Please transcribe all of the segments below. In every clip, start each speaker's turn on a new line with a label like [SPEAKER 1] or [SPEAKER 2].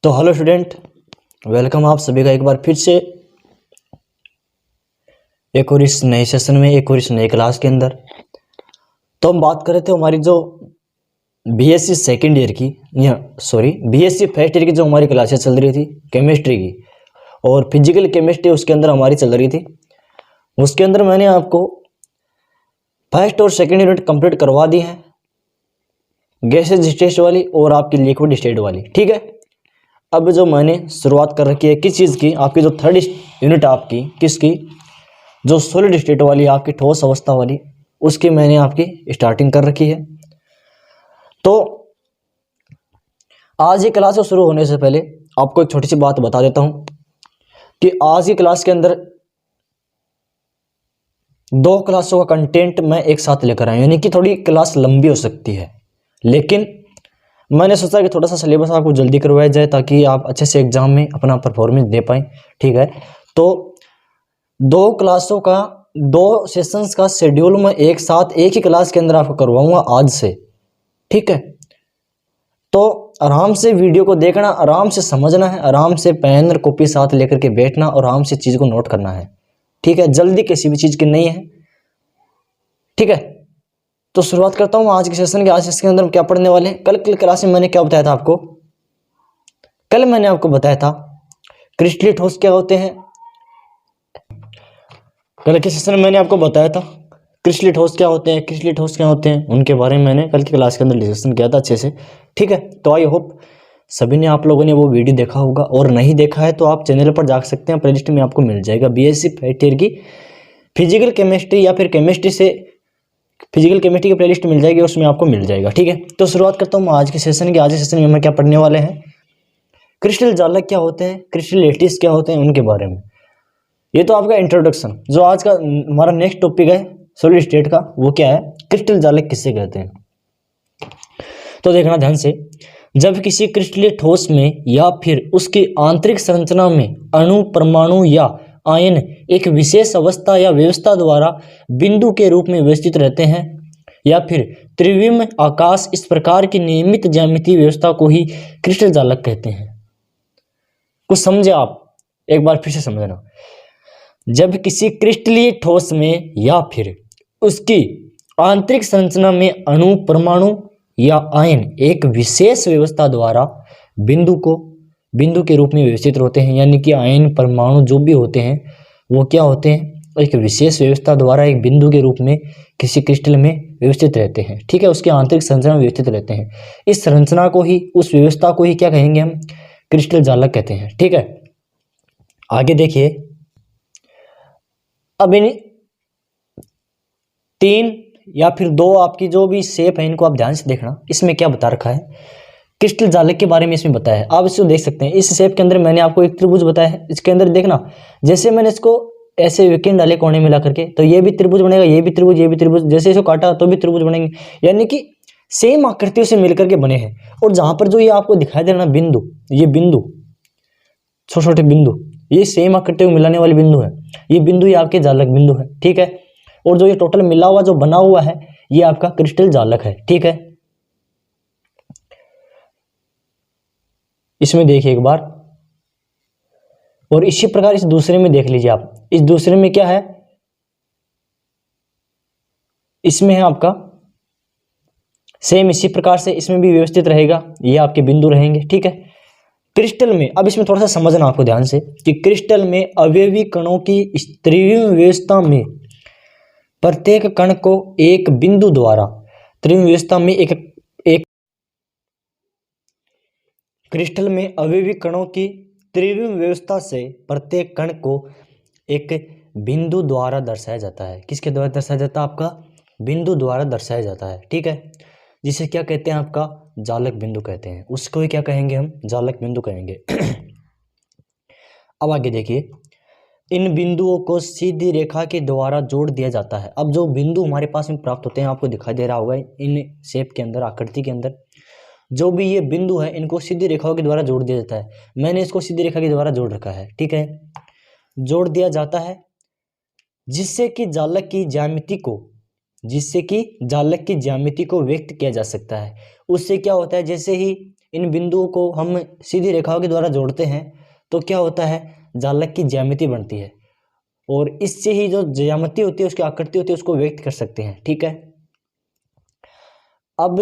[SPEAKER 1] तो hello student, welcome आप सभी का एक बार फिर से एक और इस नए सेशन में, एक और इस नए क्लास के अंदर। तो हम बात कर रहे थे हमारी जो बीएससी सेकेंड ईयर की बीएससी फर्स्ट ईयर की जो हमारी क्लासेस चल रही थी केमिस्ट्री की और फिजिकल केमिस्ट्री उसके अंदर हमारी चल रही थी। उसके अंदर मैंने आपको फर्स्ट और सेकेंड यूनिट कंप्लीट करवा दी है, गैसेज स्टेट वाली और आपकी लिक्विड स्टेट वाली। ठीक है, अब जो मैंने शुरुआत कर रखी है किस चीज़ की, आपकी जो थर्ड यूनिट आपकी किसकी, जो सॉलिड स्टेट वाली आपकी ठोस अवस्था वाली, उसकी मैंने आपकी स्टार्टिंग कर रखी है। तो आज ये क्लास शुरू होने से पहले आपको एक छोटी सी बात बता देता हूं कि आज की क्लास के अंदर 2 क्लासों का कंटेंट मैं एक साथ लेकर आया, यानी कि थोड़ी क्लास लंबी हो सकती है, लेकिन मैंने सोचा कि थोड़ा सा सिलेबस आपको जल्दी करवाया जाए ताकि आप अच्छे से एग्जाम में अपना परफॉर्मेंस दे पाएँ। ठीक है, तो 2 क्लासों का 2 सेशंस का शेड्यूल मैं एक साथ एक ही क्लास के अंदर आपको करवाऊंगा आज से। ठीक है, तो आराम से वीडियो को देखना, आराम से समझना है, आराम से पेन और कॉपी साथ लेकर के बैठना और आराम से चीज़ को नोट करना है। ठीक है, जल्दी किसी भी चीज़ की नहीं है। ठीक है, तो शुरुआत करता हूँ आज के सेशन के। आज सेशन के अंदर हम क्या पढ़ने वाले हैं, कल की क्लास में मैंने क्या बताया था आपको, कल मैंने आपको बताया था क्रिस्टलीय ठोस क्या होते हैं। कल के सेशन में मैंने आपको बताया था क्रिस्टलीय ठोस क्या होते हैं, क्रिस्टलीय ठोस क्या होते हैं, उनके बारे में मैंने कल की क्लास के अंदर डिस्कशन किया था अच्छे से। ठीक है, तो आई होप सभी ने आप लोगों ने वो वीडियो देखा होगा, और नहीं देखा है तो आप चैनल पर जा सकते हैं, प्लेलिस्ट में आपको मिल जाएगा बीएससी फर्स्ट ईयर की फिजिकल केमिस्ट्री या फिर केमिस्ट्री से फिजिकल केमिस्ट्री की प्लेलिस्ट मिल जाएगी, उसमें आपको मिल जाएगा। ठीक है, तो शुरुआत करता हूँ आज के सेशन की। आज के सेशन में हम क्या पढ़ने वाले हैं, क्रिस्टल जालक क्या होते हैं, क्रिस्टल लैटिस क्या होते हैं, उनके बारे में। ये तो आपका इंट्रोडक्शन। जो आज का हमारा नेक्स्ट टॉपिक है सॉलिड स्टेट का, वो क्या है, क्रिस्टल जालक किससे कहते हैं। तो देखना ध्यान से, जब किसी क्रिस्टलीय ठोस में या फिर उसकी आंतरिक संरचना में अणु, परमाणु या आयन एक विशेष अवस्था या व्यवस्था द्वारा बिंदु के रूप में व्यवस्थित रहते हैं, या फिर त्रिविम आकाश, इस प्रकार की नियमित ज्यामितीय व्यवस्था को ही क्रिस्टल जालक कहते हैं। कुछ समझे आप, एक बार फिर से समझना। जब किसी क्रिस्टलीय ठोस में या फिर उसकी आंतरिक संरचना में अणु, परमाणु या आयन एक विशेष व्यवस्था द्वारा बिंदु के रूप में व्यवस्थित होते हैं, यानी कि आयन, परमाणु जो भी होते हैं वो क्या होते हैं, एक विशेष व्यवस्था द्वारा एक बिंदु के रूप में किसी क्रिस्टल में व्यवस्थित रहते हैं। ठीक है, उसकी आंतरिक संरचना में व्यवस्थित रहते हैं। इस संरचना को ही, उस व्यवस्था को ही क्या कहेंगे हम, क्रिस्टल जालक कहते हैं। ठीक है, आगे देखिए। अब इन 3 या फिर 2 आपकी जो भी शेप है, इनको आप ध्यान से देखना। इसमें क्या बता रखा है, क्रिस्टल जालक के बारे में इसमें बताया है। आप इसको देख सकते हैं, इस शेप के अंदर मैंने आपको एक त्रिभुज बताया है। इसके अंदर देखना, जैसे मैंने इसको ऐसे विकेंड डाले कोने मिला करके, तो ये भी त्रिभुज बनेगा, ये भी त्रिभुज, ये भी त्रिभुज, जैसे इसको काटा तो भी त्रिभुज बनेंगे, यानी कि सेम आकृतियों से मिलकर के बने हैं। और जहां पर जो ये आपको दिखाई दे रहा बिंदु, ये बिंदु, छोटे छोटे बिंदु, ये सेम आकृतियों को मिलाने वाले बिंदु है। ये बिंदु ही आपके जालक बिंदु है। ठीक है, और जो ये टोटल मिला हुआ जो बना हुआ है, ये आपका क्रिस्टल जालक है। ठीक है, इसमें देखिए एक बार, और इसी प्रकार इस दूसरे में देख लीजिए आप। इस दूसरे में क्या है, इसमें है आपका सेम इसी प्रकार से इसमें भी व्यवस्थित रहेगा, ये आपके बिंदु रहेंगे। ठीक है, क्रिस्टल में अब इसमें थोड़ा सा समझना आपको ध्यान से कि क्रिस्टल में अवयवी कणों की त्रिविम व्यवस्था में प्रत्येक कण को एक बिंदु द्वारा, त्रिविम व्यवस्था में एक क्रिस्टल में अवयवी कणों की त्रिविम व्यवस्था से प्रत्येक कण को एक बिंदु द्वारा दर्शाया जाता है। किसके द्वारा दर्शाया जाता है, आपका बिंदु द्वारा दर्शाया जाता है। ठीक है, जिसे क्या कहते हैं, आपका जालक बिंदु कहते हैं। उसको ही क्या कहेंगे हम, जालक बिंदु कहेंगे। अब आगे देखिए, इन बिंदुओं को सीधी रेखा के द्वारा जोड़ दिया जाता है। अब जो बिंदु हमारे पास में प्राप्त होते हैं, आपको दिखाई दे रहा होगा इन शेप के अंदर, आकृति के अंदर जो भी ये बिंदु है, इनको सीधी रेखाओं के द्वारा जोड़ दिया जाता है। मैंने इसको सीधी रेखा के द्वारा जोड़ रखा है। ठीक है, जोड़ दिया जाता है, जिससे कि जालक की ज्यामिति को व्यक्त किया जा सकता है। उससे क्या होता है, जैसे ही इन बिंदुओं को हम सीधी रेखाओं के द्वारा जोड़ते हैं तो क्या होता है, जालक की ज्यामिति बनती है, और इससे ही जो ज्यामिति होती है, उसकी आकृति होती है, उसको व्यक्त कर सकते हैं। ठीक है, अब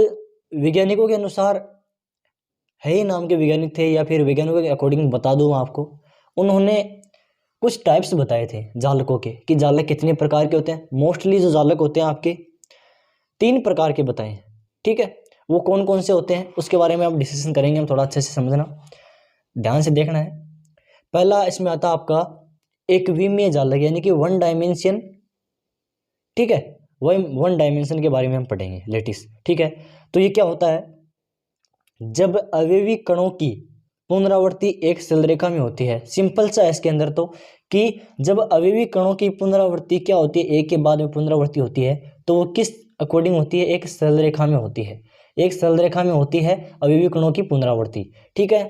[SPEAKER 1] वैज्ञानिकों के अनुसार, है ही नाम के वैज्ञानिक थे या फिर वैज्ञानिकों के अकॉर्डिंग बता दूं आपको, उन्होंने कुछ टाइप्स बताए थे जालकों के, कि जालक कितने प्रकार के होते हैं। मोस्टली जो जालक होते हैं आपके 3 प्रकार के बताए हैं। ठीक है, वो कौन कौन से होते हैं उसके बारे में आप डिस्कशन करेंगे, हम थोड़ा अच्छे से समझना, ध्यान से देखना है। पहला इसमें आता है आपका एक विमीय जालक, यानी कि 1 डायमेंशन। ठीक है, वही 1 डायमेंशन के बारे में हम पढ़ेंगे लेटेस्ट। ठीक है, तो ये क्या होता है, जब अवयवी कणों की पुनरावृत्ति एक सरल रेखा में होती है। सिंपल सा है इसके अंदर तो, कि जब अवयवी कणों की पुनरावृत्ति क्या होती है, एक के बाद में पुनरावृत्ति होती है, तो वो किस अकॉर्डिंग होती है, एक सरल रेखा में होती है। एक सरल रेखा में होती है अवयवी कणों की पुनरावृत्ति। ठीक है,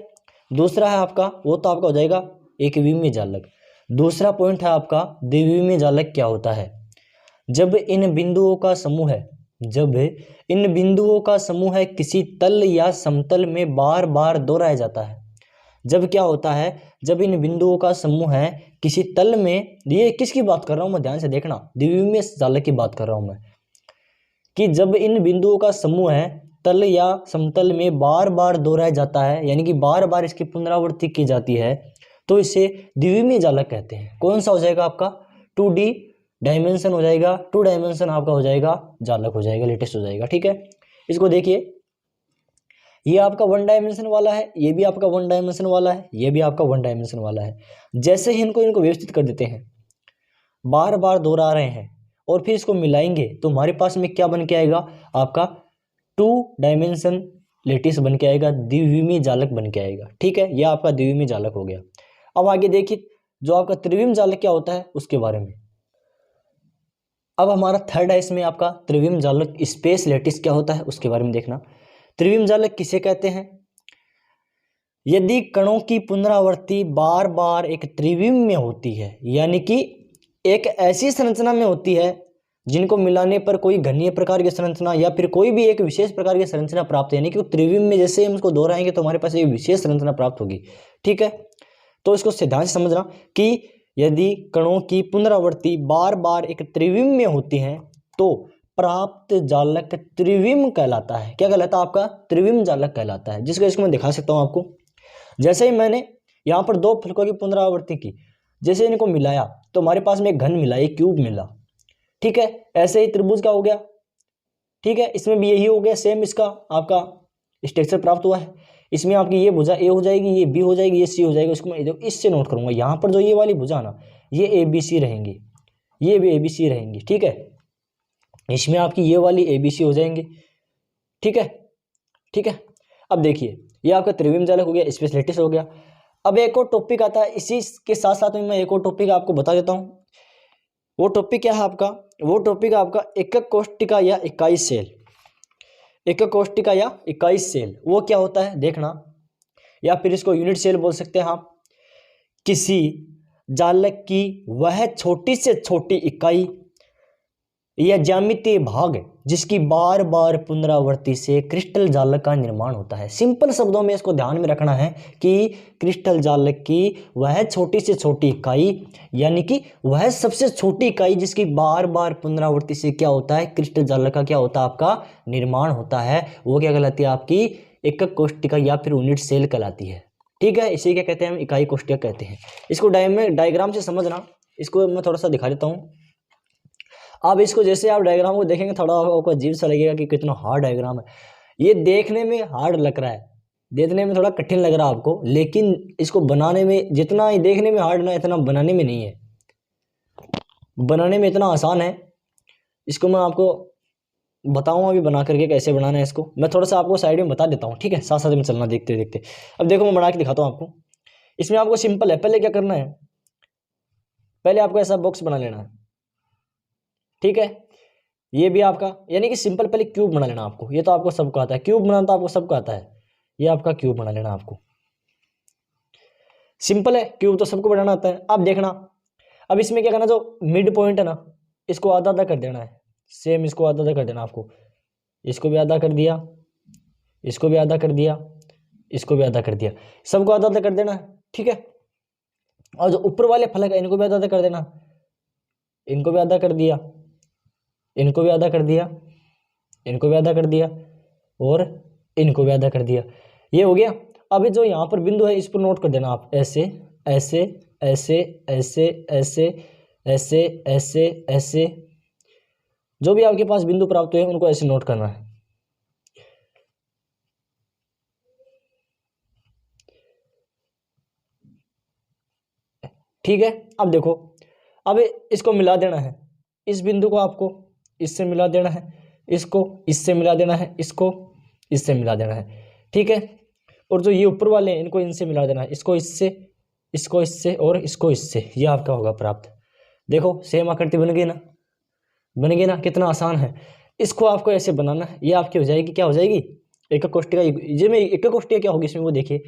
[SPEAKER 1] दूसरा है आपका, वो तो आपका हो जाएगा एक विमीय जालक। दूसरा पॉइंट है आपका द्विविमीय जालक। क्या होता है, जब इन बिंदुओं का समूह है, जब इन बिंदुओं का समूह है किसी तल या समतल में बार बार दोहराया जाता है। जब क्या होता है, जब इन बिंदुओं का समूह है किसी तल में, ये किसकी बात कर रहा हूं मैं, ध्यान से देखना, द्विविमीय जालक की बात कर रहा हूं मैं, कि जब इन बिंदुओं का समूह है तल या समतल में बार बार दोहराया जाता है, यानी कि बार बार इसकी पुनरावृत्ति की जाती है, तो इसे द्विविमीय जालक कहते हैं। कौन सा हो जाएगा आपका, 2D डायमेंशन हो जाएगा, 2 डायमेंशन आपका हो जाएगा, जालक हो जाएगा, लेटेस्ट हो जाएगा। ठीक है, इसको देखिए, ये आपका 1 डायमेंशन वाला है, ये भी आपका 1 डायमेंशन वाला है, ये भी आपका 1 डायमेंशन वाला है। जैसे ही इनको व्यवस्थित कर देते हैं, बार बार दोहरा रहे हैं, और फिर इसको मिलाएंगे, तो हमारे पास में क्या बन के आएगा, आपका 2 डायमेंशन लेटिस बन के आएगा, द्विविमीय जालक बन के आएगा। ठीक है, यह आपका द्विविमीय जालक हो गया। अब आगे देखिए, जो आपका त्रिविम जालक क्या होता है उसके बारे में। अब हमारा थर्ड है इसमें आपका त्रिविम जालक, स्पेस लेटिस क्या होता है उसके बारे में देखना। त्रिविम जालक किसे कहते हैं, यदि कणों की पुनरावृत्ति बार बार एक त्रिविम में होती है, यानी कि एक ऐसी संरचना में होती है जिनको मिलाने पर कोई घनीय प्रकार की संरचना या फिर कोई भी एक विशेष प्रकार की संरचना प्राप्त है, यानी कि वो त्रिविम में जैसे हम उसको दोहराएंगे तो हमारे पास एक विशेष संरचना प्राप्त होगी। ठीक है, तो इसको सिद्धांत समझना कि यदि कणों की पुनरावृत्ति बार बार एक त्रिविम में होती है तो प्राप्त जालक त्रिविम कहलाता है। क्या कहलाता है आपका, त्रिविम जालक कहलाता है। जिसको इसको मैं दिखा सकता हूं आपको। जैसे ही मैंने यहाँ पर 2 फलकों की पुनरावृत्ति की, जैसे इनको मिलाया तो हमारे पास में एक घन मिला, एक क्यूब मिला। ठीक है, ऐसे ही त्रिभुज का हो गया। ठीक है, इसमें भी यही हो गया, सेम इसका आपका स्ट्रक्चर प्राप्त हुआ है। इसमें आपकी ये भुजा ए हो जाएगी, ये बी हो जाएगी, ये सी हो जाएगी। इसको मैं इससे नोट करूंगा, यहाँ पर जो ये वाली भुजा ना, ये ए बी सी रहेंगी, ये भी ए बी सी रहेंगी। ठीक है, इसमें आपकी ये वाली ए बी सी हो जाएंगे। ठीक है, ठीक है, अब देखिए, ये आपका त्रिविम जालक हो गया, स्पेस लेटिस हो गया। अब एक और टॉपिक आता है, इसी के साथ साथ में मैं एक और टॉपिक आपको बता देता हूँ। वो टॉपिक क्या है आपका, वो टॉपिक आपका एकक कोष्टिका या इकाई सेल। एकक कोष्टिका या इकाई सेल वो क्या होता है देखना, या फिर इसको यूनिट सेल बोल सकते हैं आप। किसी जालक की वह छोटी से छोटी इकाई या ज्यामितीय भाग जिसकी बार बार पुनरावृत्ति से क्रिस्टल जालक का निर्माण होता है। सिंपल शब्दों में इसको ध्यान में रखना है कि क्रिस्टल जालक की वह छोटी से छोटी इकाई, यानी कि वह सबसे छोटी इकाई जिसकी बार बार पुनरावृत्ति से क्या होता है, क्रिस्टल जालक का क्या होता है, आपका निर्माण होता है। वो क्या कहलाती है, आपकी एकक कोष्टिका या फिर यूनिट सेल कहलाती है। ठीक है, इसे क्या कहते हैं, हम इकाई कोष्टिका कहते हैं। इसको डायग्राम से समझना, इसको मैं थोड़ा सा दिखा देता हूँ। अब इसको जैसे आप डायग्राम को देखेंगे थोड़ा आपको अजीब सा लगेगा कि कितना हार्ड डायग्राम है। ये देखने में हार्ड लग रहा है, देखने में थोड़ा कठिन लग रहा है आपको, लेकिन इसको बनाने में जितना ही देखने में हार्ड ना, इतना बनाने में नहीं है। बनाने में इतना आसान है। इसको मैं आपको बताऊँ अभी बना करके कैसे बनाना है। इसको मैं थोड़ा सा आपको साइड में बता देता हूँ, ठीक है, साथ साथ में चलना देखते देखते। अब देखो मैं बना के दिखाता हूँ आपको। इसमें आपको सिंपल है, पहले क्या करना है, पहले आपको ऐसा बॉक्स बना लेना है। ठीक है, ये भी आपका यानी कि सिंपल पहले क्यूब बना लेना आपको। ये तो आपको सबको आता है, क्यूब बनाना तो आपको सबको आता है। ये आपका क्यूब बना लेना आपको, सिंपल है, क्यूब तो सबको बनाना आता है। अब देखना, अब इसमें क्या करना, जो मिड पॉइंट है ना, इसको आधा आधा कर देना है। सेम इसको आधा आधा कर देना आपको। इसको भी आधा कर दिया, इसको भी आधा कर दिया, इसको भी आधा कर दिया, सबको आधा आधा कर देना, ठीक है। और जो ऊपर वाले फलक है इनको भी आधा आधा कर देना, इनको भी आधा कर दिया, इनको भी आधा कर दिया, इनको भी आधा कर दिया और इनको भी आधा कर दिया। ये हो गया। अब जो यहाँ पर बिंदु है इस पर नोट कर देना आप, ऐसे ऐसे ऐसे ऐसे ऐसे ऐसे ऐसे ऐसे, जो भी आपके पास बिंदु प्राप्त हुए उनको ऐसे नोट करना है। ठीक है, अब देखो, अब इसको मिला देना है, इस बिंदु को आपको इससे मिला देना है, इसको इससे मिला देना है, इसको इससे मिला देना है, ठीक है। और जो ये ऊपर वाले हैं इनको इनसे मिला देना है, इसको इससे, इसको इससे और इसको इससे, ये आपका होगा प्राप्त। देखो सेम आकृति बन गई ना, बन गई ना, कितना आसान है। इसको आपको ऐसे बनाना है, ये आपकी हो जाएगी, क्या हो जाएगी, एक कोष्ठिका। ये में एक कोष्ठिका क्या होगी इसमें वो देखिए,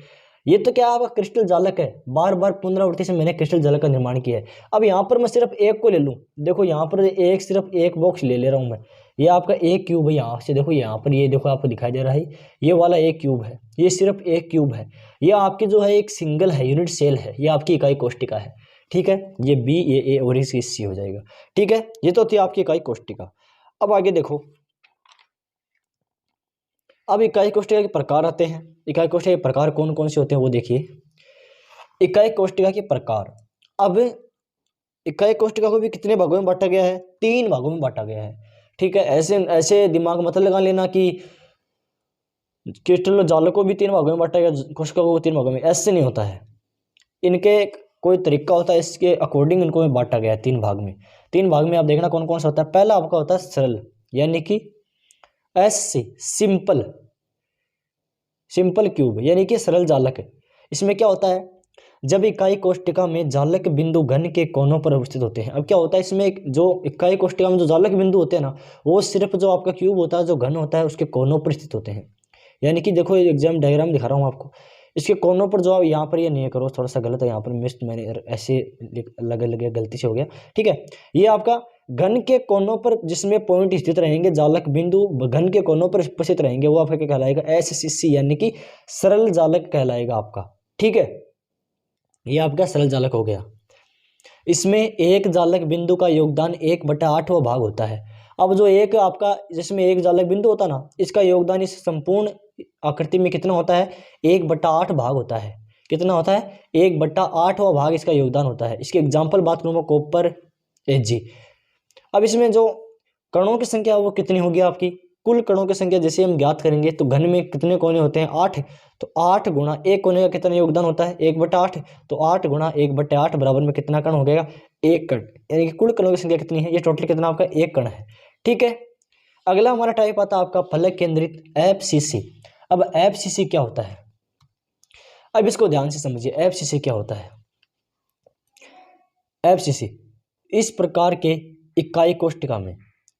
[SPEAKER 1] ये तो क्या आपका क्रिस्टल जालक है, बार बार पुनरावृत्ति से मैंने क्रिस्टल जालक का निर्माण किया है। अब यहाँ पर मैं सिर्फ एक को ले लूँ, देखो यहाँ पर एक सिर्फ एक बॉक्स ले रहा हूँ मैं, ये आपका एक क्यूब है। यहाँ से देखो, यहाँ पर ये देखो आपको दिखाई दे रहा है, ये वाला एक क्यूब है, ये सिर्फ एक क्यूब है। ये आपकी जो है एक सिंगल है, यूनिट सेल है, ये आपकी इकाई कोष्ठिका है, ठीक है। ये बी, ये ए और इसकी सी हो जाएगा, ठीक है। ये तो थी आपकी इकाई कोष्ठिका। अब आगे देखो, अब इकाई कोष्ठिका के प्रकार आते हैं। इकाई कोष्ठिका के प्रकार कौन कौन से होते हैं वो देखिए। इकाई कोष्ठिका के प्रकार, अब इकाई कोष्ठिका को भी कितने भागों में बांटा गया है, 3 भागों में बांटा गया है, ठीक है। ऐसे ऐसे दिमाग मत लगा लेना कि क्रिस्टल जालक को भी 3 भागों में बांटा गया, कोशिका को 3 भागों में, ऐसे नहीं होता है। इनके कोई तरीका होता है, इसके अकॉर्डिंग इनको बांटा गया है 3 भाग में। 3 भाग में आप देखना कौन कौन सा होता है। पहला आपका होता है सरल, यानी कि एस सिंपल, सिंपल क्यूब यानी कि सरल जालक। इसमें क्या होता है, जब इकाई कोष्ठिका में जालक बिंदु घन के कोनों पर अवस्थित होते हैं। अब क्या होता है इसमें, जो इकाई कोष्ठिका में जो जालक बिंदु होते हैं ना, वो सिर्फ जो आपका क्यूब होता है, जो घन होता है, उसके कोनों पर स्थित होते हैं। यानी कि देखो एग्जाम डायग्राम दिखा रहा हूँ आपको, इसके कोनों पर जो आप यहाँ पर ये नहीं करो, थोड़ा सा गलत है यहाँ पर, मिस मैंने ऐसे लगा लगे, गलती से हो गया, ठीक है। ये आपका घन के कोनों पर जिसमें पॉइंट स्थित रहेंगे, जालक बिंदु घन के कोनों पर स्थित रहेंगे, वो आपका क्या कहलाएगा, एससीसी यानी कि सरल जालक कहलाएगा आपका, ठीक है। ये आपका सरल जालक हो गया। इसमें एक जालक बिंदु का योगदान 1/8वां भाग होता है। अब जो एक आपका जिसमें एक जालक बिंदु होता ना, इसका योगदान इस संपूर्ण आकृति में कितना होता है, 1/8 भाग होता है। कितना होता है, 1/8वां भाग इसका योगदान होता है। इसकी एग्जाम्पल बात करूँ मैं, कॉपर Ag। अब इसमें जो कणों की संख्या वो कितनी होगी आपकी, कुल कणों की संख्या जैसे हम ज्ञात करेंगे, तो घन में कितने कोने होते हैं, 8, तो 8 गुणा एक कोने का कितना योगदान होता है, 1/8, तो 8 गुणा 1/8 बराबर में कितना कण हो गया, 1 कण, यानी कि कुल कणों की संख्या कितनी है, ये टोटल कितना आपका 1 कण है, ठीक है। अगला हमारा टाइप आता है आपका फलक केंद्रित FCC। अब FCC क्या होता है, अब इसको ध्यान से समझिए, FCC क्या होता है। FCC इस प्रकार के इकाई कोष्ठिका में,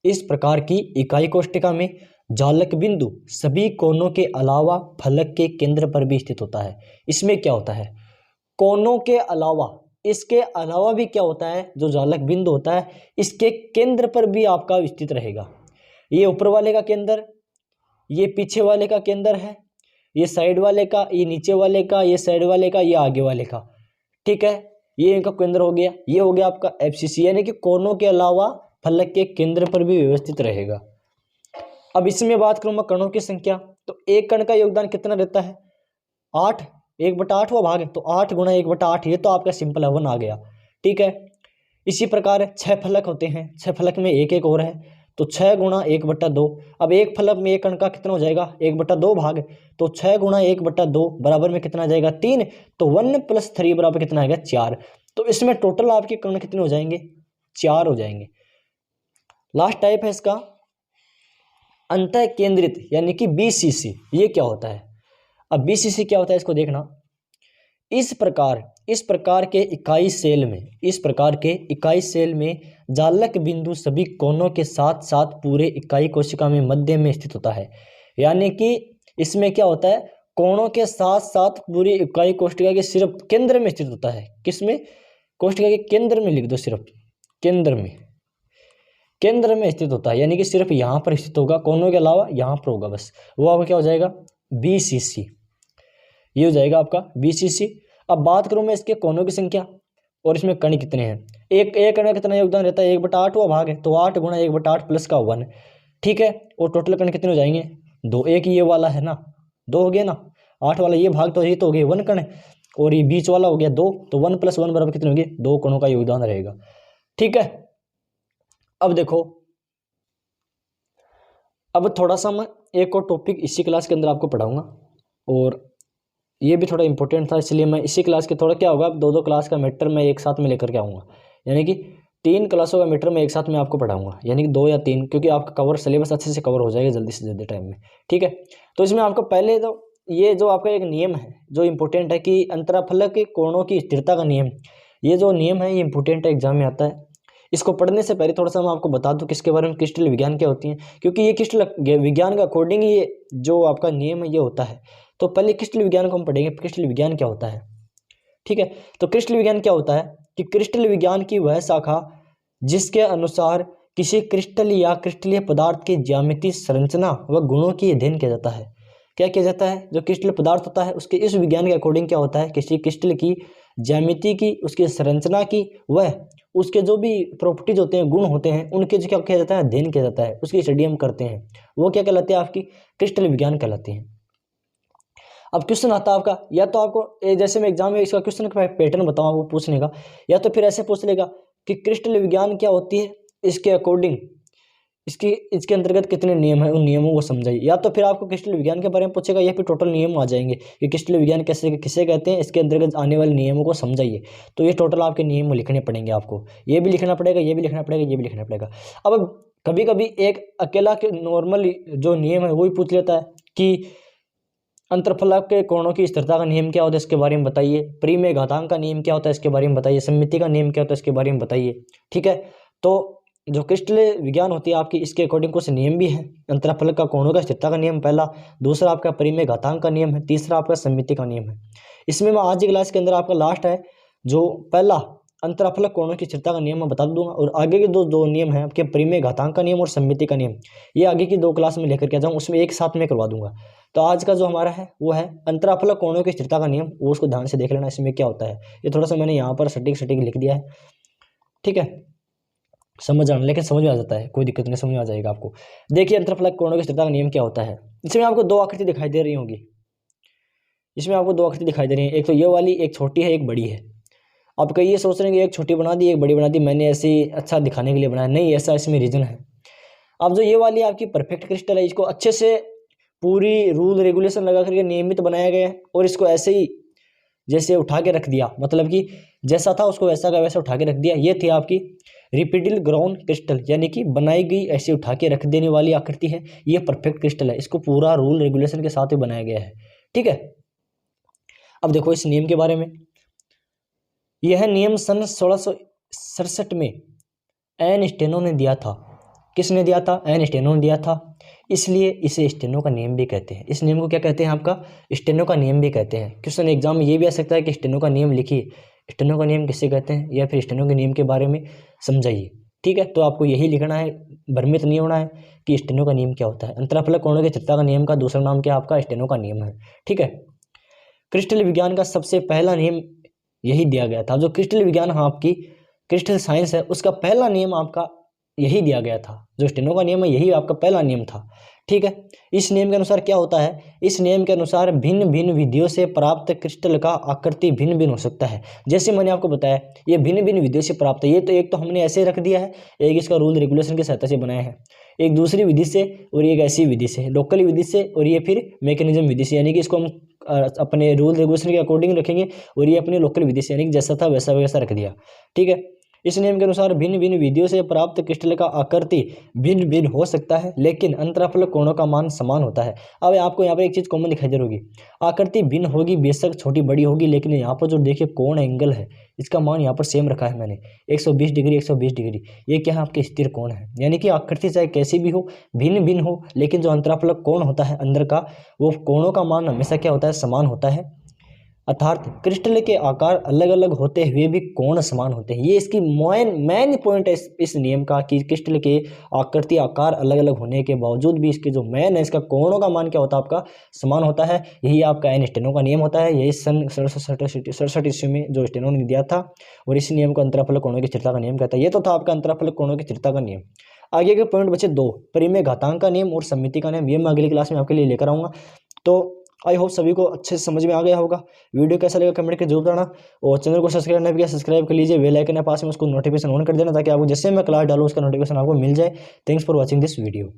[SPEAKER 1] इस प्रकार की इकाई कोष्ठिका में जालक बिंदु सभी कोनों के अलावा फलक के केंद्र पर भी स्थित होता है। इसमें क्या होता है, कोनों के अलावा, इसके अलावा भी क्या होता है, जो जालक बिंदु होता है इसके केंद्र पर भी आपका स्थित रहेगा। ये ऊपर वाले का केंद्र, ये पीछे वाले का केंद्र है, ये साइड वाले का, ये नीचे वाले का, ये साइड वाले का, ये आगे वाले का, ठीक है। ये इनका केंद्र हो गया, ये हो गया आपका FCC, यानी कि कोनों के अलावा फलक के केंद्र पर भी व्यवस्थित रहेगा। अब इसमें बात करूं मैं कणों की संख्या, तो एक कण का योगदान कितना रहता है, 8, 1/8वां भाग है, तो 8 गुणा 1/8, ये तो आपका सिंपल 1 आ गया, ठीक है। इसी प्रकार 6 फलक होते हैं, 6 फलक में एक एक और है, तो 6 गुणा 1/2। अब एक फलक में एक कण का कितना हो जाएगा, 1/2 भाग, तो 6 गुणा 1/2 बराबर में कितना आ जाएगा, 3, तो 1 + 3 बराबर कितना आएगा, 4। तो इसमें टोटल आपके कण कितने हो जाएंगे, 4 हो जाएंगे। लास्ट टाइप है इसका अंतः केंद्रित यानी कि BCC। ये क्या होता है, अब BCC क्या होता है इसको देखना। इस प्रकार के इकाई सेल में, इस प्रकार के इकाई सेल में जालक बिंदु सभी कोनों के साथ साथ पूरे इकाई कोशिका में मध्य में स्थित होता है। यानी कि इसमें क्या होता है, कोणों के साथ साथ पूरी इकाई कोशिका के सिर्फ केंद्र में स्थित होता है। किसमें, कोशिका के केंद्र में लिख दो, सिर्फ केंद्र में, केंद्र में स्थित होता है, यानी कि सिर्फ यहाँ पर स्थित होगा, कोनों के अलावा यहाँ पर होगा बस, वो आपका क्या हो जाएगा, BCC। ये हो जाएगा आपका BCC। अब बात करूँ मैं इसके कोनों की संख्या और इसमें कण कितने हैं। एक कण का कितना योगदान रहता है, 1/8 हुआ भाग है, तो 8 गुणा 1/8 प्लस का 1, ठीक है। और टोटल कण कितने हो जाएंगे, 2। एक ये वाला है ना, 2 हो गया ना, 8 वाला ये भाग तो ये तो हो गया 1 कण है, और ये बीच वाला हो गया 2, तो 1 + 1 बराबर कितने होंगे, 2 कणों का योगदान रहेगा, ठीक है। अब देखो, अब थोड़ा सा मैं एक और टॉपिक इसी क्लास के अंदर आपको पढ़ाऊंगा, और ये भी थोड़ा इंपॉर्टेंट था, इसलिए मैं इसी क्लास के थोड़ा क्या होगा, 2-2 क्लास का मैटर मैं एक साथ में लेकर के आऊँगा, यानी कि 3 क्लासों का मैटर मैं एक साथ में आपको पढ़ाऊंगा, यानी कि 2 या 3, क्योंकि आपका कवर सिलेबस अच्छे से कवर हो जाएगा जल्दी से जल्दी टाइम में, ठीक है। तो इसमें आपको पहले तो ये जो आपका एक नियम है जो इंपॉर्टेंट है कि अंतराफलक के कोणों की स्थिरता का नियम, ये जो नियम है ये इंपॉर्टेंट है, एग्जाम में आता है। इसको पढ़ने से पहले थोड़ा सा मैं आपको बता दूं किसके बारे में, क्रिस्टल विज्ञान क्या होती है, क्योंकि ये क्रिस्टल विज्ञान का अकॉर्डिंग ये जो आपका नियम है ये होता है। तो पहले क्रिस्टल विज्ञान को हम पढ़ेंगे, क्रिस्टल विज्ञान क्या होता है, ठीक है। तो क्रिस्टल विज्ञान क्या होता है कि क्रिस्टल विज्ञान की वह शाखा जिसके अनुसार किसी क्रिस्टल या क्रिस्टलीय पदार्थ की ज्यामिति, संरचना व गुणों की अध्ययन किया जाता है। क्या किया जाता है, जो क्रिस्टल पदार्थ होता है उसके इस विज्ञान के अकॉर्डिंग क्या होता है, किसी क्रिस्टल की ज्यामिति की, उसकी संरचना की, वह उसके जो भी प्रॉपर्टीज होते हैं, गुण होते हैं, उनके जो क्या किया जाता है, अध्ययन किया जाता है, उसकी स्टडी हम करते हैं, वो क्या कहलाते हैं, आपकी क्रिस्टल विज्ञान कहलाते हैं। अब क्वेश्चन आता है आपका, या तो आपको जैसे मैं एग्जाम में इसका क्वेश्चन का पैटर्न बताऊँ वो पूछने का, या तो फिर ऐसे पूछ लेगा कि क्रिस्टल विज्ञान क्या होती है, इसके अकॉर्डिंग इसके अंतर्गत कितने नियम हैं, उन नियमों को समझाइए। या तो फिर आपको क्रिस्टल विज्ञान के बारे में पूछेगा, या फिर टोटल नियम आ जाएंगे कि क्रिस्टल विज्ञान किसे कहते हैं, इसके अंतर्गत आने वाले नियमों को समझाइए। तो ये टोटल आपके नियम लिखने पड़ेंगे, आपको ये भी लिखना पड़ेगा, ये भी लिखना पड़ेगा, ये भी लिखना पड़ेगा। अब कभी कभी एक अकेला के नॉर्मल जो नियम है वो ही पूछ लेता है कि अंतरफलक के कोणों की स्थिरता का नियम क्या होता है, इसके बारे में बताइए। परिमेय घातांक का नियम क्या होता है, इसके बारे में बताइए। सममिति का नियम क्या होता है, इसके बारे में बताइए, ठीक है। तो जो क्रिस्टल विज्ञान होती है आपकी, इसके अकॉर्डिंग कुछ नियम भी है। अंतराफलक का कोणों का स्थिरता का नियम पहला, दूसरा आपका परिमेय घातांक का नियम है, तीसरा आपका सममिति का नियम है। इसमें मैं आज की क्लास के अंदर आपका लास्ट है जो पहला अंतराफलक कोणों की स्थिरता का नियम मैं बता दूंगा, और आगे के दो नियम हैं आपके परिमेय घातांक का नियम और सममिति का नियम, ये आगे की 2 क्लास में लेकर के आ जाऊँ, उसमें एक साथ में करवा दूंगा। तो आज का जो हमारा है वो है अंतराफलक कोणों की स्थिरता का नियम, वो उसको ध्यान से देख लेना, इसमें क्या होता है। ये थोड़ा सा मैंने यहाँ पर सटीक लिख दिया है, ठीक है, समझ आना, लेकिन समझ में आ जाता है, कोई दिक्कत नहीं, समझ में आ जाएगा आपको। देखिए अंतराफलक कोणों की स्थिरता का नियम क्या होता है। इसमें आपको 2 आकृति दिखाई दे रही होंगी, इसमें आपको 2 आकृति दिखाई दे रही है, एक तो ये वाली, एक छोटी है, एक बड़ी है। आप कहीं ये सोच रहे हैं कि एक छोटी बना दी एक बड़ी बना दी, मैंने ऐसे अच्छा दिखाने के लिए बनाया, नहीं, ऐसा इसमें रीजन है। अब जो ये वाली आपकी परफेक्ट क्रिस्टल है, इसको अच्छे से पूरी रूल रेगुलेशन लगा करके नियमित बनाया गया है, और इसको ऐसे ही जैसे उठा के रख दिया, मतलब कि जैसा था उसको वैसा का वैसा उठा के रख दिया। ये थी आपकी रिपीटेड ग्राउंड क्रिस्टल, यानी कि बनाई गई ऐसे उठा के रख देने वाली आकृति है, ये परफेक्ट क्रिस्टल है, इसको पूरा रूल रेगुलेशन के साथ ही बनाया गया है, ठीक है। अब देखो इस नियम के बारे में, यह नियम सन 1667 में एन स्टेनो ने दिया था। किसने दिया था, एन स्टेनो ने दिया था, इसलिए इसे स्टेनो का नियम भी कहते हैं। इस नियम को क्या कहते हैं, आपका स्टेनो का नियम भी कहते हैं। क्वेश्चन एग्जाम में ये भी आ सकता है कि स्टेनो का नियम लिखिए, स्टेनो का नियम किसे कहते हैं, या फिर स्टेनो के नियम के बारे में समझाइए, ठीक है। तो आपको यही लिखना है, भ्रमित नहीं होना है कि स्टेनो का नियम क्या होता है। अंतराफलक कोणों की स्थिरता का नियम का दूसरा नाम क्या, आपका स्टेनो का नियम है, ठीक है। क्रिस्टल विज्ञान का सबसे पहला नियम यही दिया गया था। जो क्रिस्टल विज्ञान आपकी क्रिस्टल साइंस है, उसका पहला नियम आपका यही दिया गया था, जो स्टेनो का नियम है यही आपका पहला नियम था, ठीक है। इस नियम के अनुसार क्या होता है, इस नियम के अनुसार भिन्न भिन्न विधियों से प्राप्त क्रिस्टल का आकृति भिन्न भिन्न हो सकता है। जैसे मैंने आपको बताया ये भिन्न भिन्न विधियों से प्राप्त है, ये तो एक तो हमने ऐसे रख दिया है, एक इसका रूल रेगुलेशन की सहायता से बनाया है, एक दूसरी विधि से और एक ऐसी विधि से, लोकल विधि से, और ये फिर मैकेनिज्म विधि से, यानी कि इसको हम अपने रूल रेगुलेशन के अकॉर्डिंग रखेंगे, और ये अपने लोकल विधि से, यानी कि जैसा था वैसा वैसा रख दिया, ठीक है। इस नियम के अनुसार भिन्न भिन्न विधियों से प्राप्त क्रिस्टल का आकृति भिन्न भिन्न हो सकता है, लेकिन अंतराफलक कोणों का मान समान होता है। अब आपको यहाँ पर एक चीज कॉमन दिखाई दे रही होगी, आकृति भिन्न होगी, बेशक छोटी बड़ी होगी, लेकिन यहाँ पर जो देखिए कोण एंगल है इसका मान यहाँ पर सेम रखा है मैंने, 120 डिग्री 120 डिग्री, ये क्या है आपके स्थिर कोण है। यानी कि आकृति चाहे कैसी भी हो, भिन्न भिन्न हो, लेकिन जो अंतराफलक कोण होता है अंदर का, वो कोणों का मान हमेशा क्या होता है, समान होता है। अर्थात क्रिस्टल के आकार अलग अलग होते हुए भी कोण समान होते हैं। ये इसकी मेन पॉइंट है इस नियम का कि क्रिस्टल के आकृति आकार अलग अलग होने के बावजूद भी इसके जो मेन है इसका कोणों का मान क्या होता है आपका समान होता है। यही आपका आइंस्टाइन का नियम होता है। यही सन 67 ईस्वी में जो स्टेनो ने दिया था और इस नियम को अंतराफलक कोणों की स्थिरता का नियम कहता है। ये तो था आपका अंतराफलक कोणों की स्थिरता का नियम। आगे के पॉइंट बचे 2, परिमेय घातांक का नियम और सममिति का नियम। ये मैं अगली क्लास में आपके लिए लेकर आऊंगा। तो आई होप सभी को अच्छे से समझ में आ गया होगा। वीडियो कैसा लगा कमेंट करके जरूर बताना और चैनल को सब्सक्राइब नहीं किया सब्सक्राइब कर लीजिए। बेल आइकन है पास में उसको नोटिफिकेशन ऑन कर देना ताकि आपको जैसे मैं क्लास डालूँ उसका नोटिफिकेशन आपको मिल जाए। Thanks for watching this video.